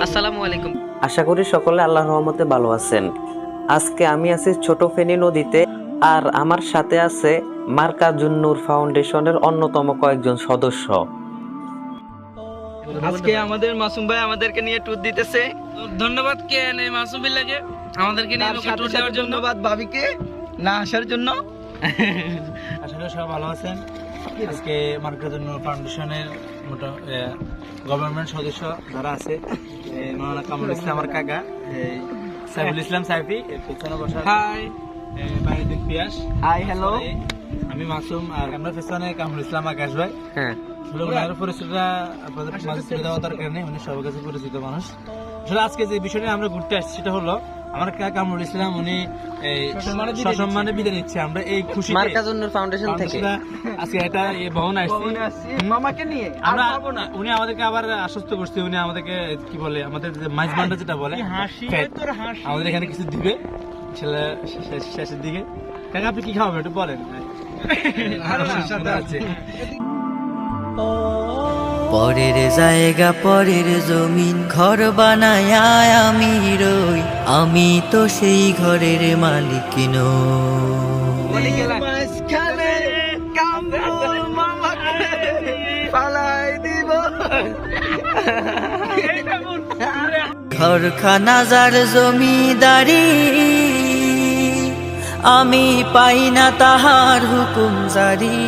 আসসালামু আলাইকুম। আশা করি সকলে আল্লাহর রহমতে ভালো আছেন। আজকে আমি আছি ছোট ফেনী নদীতে, আর আমার সাথে আছে মার্কাজুন নূর ফাউন্ডেশনের অন্যতম কয়েকজন সদস্য। আজকে আমাদের মাসুম ভাই আমাদেরকে নিয়ে ট্যুর দিতেছে। ধন্যবাদ কে নেই মাসুম বিল্লাহকে আমাদেরকে নিয়ে ট্যুর দেওয়ার জন্য। ধন্যবাদ ভাবিকে না আসার জন্য। আসলে সবাই ভালো আছেন। আজকে মার্কাজুন নূর ফাউন্ডেশনের গভর্নমেন্ট সদস্য যারা আছে, মাওলানা কামরুল ইসলাম আমার কাকা, সাইফুল ইসলাম সাইফি, পেছনে বসা হাই বাহিদুল পিয়াস, হাই হ্যালো, আমি মাসুম, আর আমরা পেছনে কামরুল ইসলাম আকাশ ভাই। হ্যাঁ, আসলে ওনার পরিচয়টা আপনাদের মাঝে তুলে দেওয়া দরকার নেই, উনি সবার কাছে পরিচিত মানুষ। আসলে আজকে যে বিষয়টা আমরা ঘুরতে আসছি সেটা হলো আমার কাকা কামরুল ইসলাম, উনি সসম্মানে বিদায় নিচ্ছে। আমরা এই খুশি মার্কাজুন নূর ফাউন্ডেশন থেকে আজকে এটা ভবন আসছি মামাকে নিয়ে। আমরা। উনি আমাদেরকে আবার আশ্বস্ত করছে, উনি আমাদেরকে কি বলে, আমাদের যে মাইজ ভান্ডার যেটা বলে আমাদের এখানে কিছু দিবে শেষের দিকে। কাকা আপনি কি খাওয়াবেন একটু বলেন। পরের জায়গা পরের জমিন ঘর বানায় আমি রই, আমি তো সেই ঘরের মালিক নই। ঘরখানা যার জমিদারি, আমি পাই না তাহার হুকুম জারি,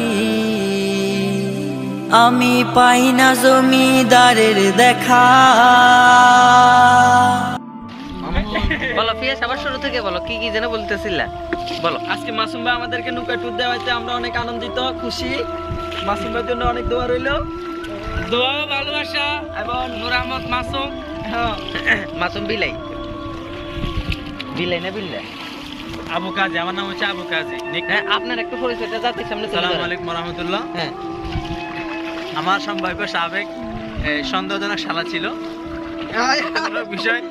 আমি পাই না জমিদারের দেখা। বলো পিয়াস, আবার শুরু থেকে বলো, কি কি যেন বলতেছিলা বলো। আজকে মাসুম ভাই আমাদেরকে নৌকা ট্যুর দেওয়াতে আমরা অনেক আনন্দিত, খুশি। মাসুম ভাইয়ের জন্য অনেক দোয়া রইল, দোয়া ভালোবাসা এবং নূর আহমদ মাসুম। হ্যাঁ, মাসুম বিলাই, বিলাই না বিল্লা? আবু কাজী, আমার নাম হচ্ছে আবু কাজী। হ্যাঁ, আপনার একটু পরিচয়টা জাতির সামনে তুলে আসসালামু ধরেন। আলাইকুম রহমতুল্লাহ। হ্যাঁ, আমার সম্ভাব্য সাবেক সন্দেহজনক শালা ছিল বিষয়,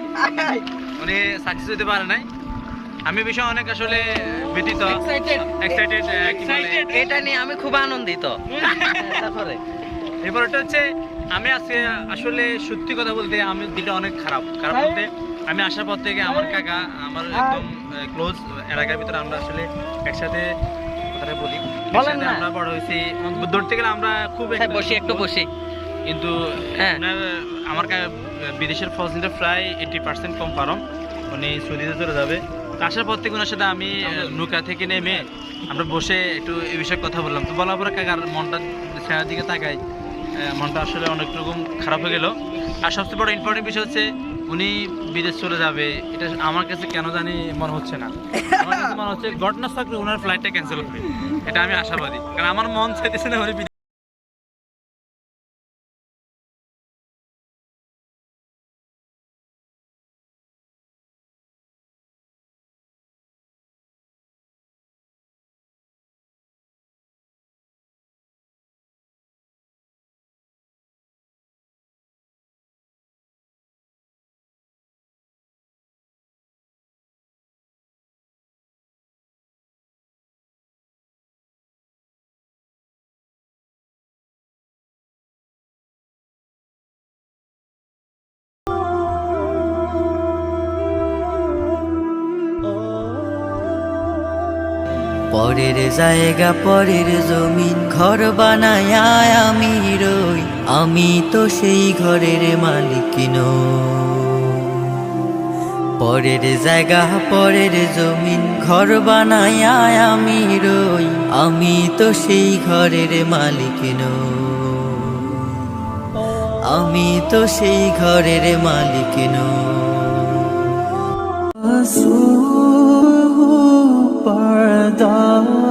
উনি সাকসেস হতে পারে নাই। আমি বিষয় অনেক আসলে ব্যতীত, এক্সাইটেড, কি বলে, এটা নিয়ে আমি খুব আনন্দিত। তারপরে এরপর এটা হচ্ছে আমি আজকে আসলে সত্যি কথা বলতে আমি দিলটা অনেক খারাপ বলতে, আমি আসার পর থেকে আমার কাকা আমার একদম ক্লোজ, এলাকার ভিতরে আমরা আসলে একসাথে কথাটা বলি, একসাথে আমরা বড় হয়েছি। ধরতে গেলে আমরা খুব বসি, একটু বসি। কিন্তু হ্যাঁ। আমার বিদেশের ফজলিটা প্রায় 80% কনফার্ম, উনি সৌদিতে চলে যাবে। তো আসার পর থেকে ওনার সাথে আমি নৌকা থেকে নেমে আমরা বসে একটু এই বিষয়ে কথা বললাম। তো বলার পরে কাকার মনটা ছেড়ার দিকে তাকাই, মনটা আসলে অনেক রকম খারাপ হয়ে গেল। আর সবচেয়ে বড় ইম্পর্টেন্ট বিষয় হচ্ছে উনি বিদেশ চলে যাবে, এটা আমার কাছে কেন জানি মনে হচ্ছে না। আমার কাছে মনে হচ্ছে ঘটনা থাকলে ওনার ফ্লাইটটা ক্যান্সেল হবে, এটা আমি আশাবাদী, কারণ আমার মন চাইতেছে না উনি পরের জায়গা পরের জমিন ঘর বানায় আমি রই, আমি তো সেই ঘরের মালিক নই। পরের জায়গা পরের জমিন ঘর বানায় আমি রই, আমি তো সেই ঘরের মালিক নই, আমি তো সেই ঘরের মালিক নই। पर्दा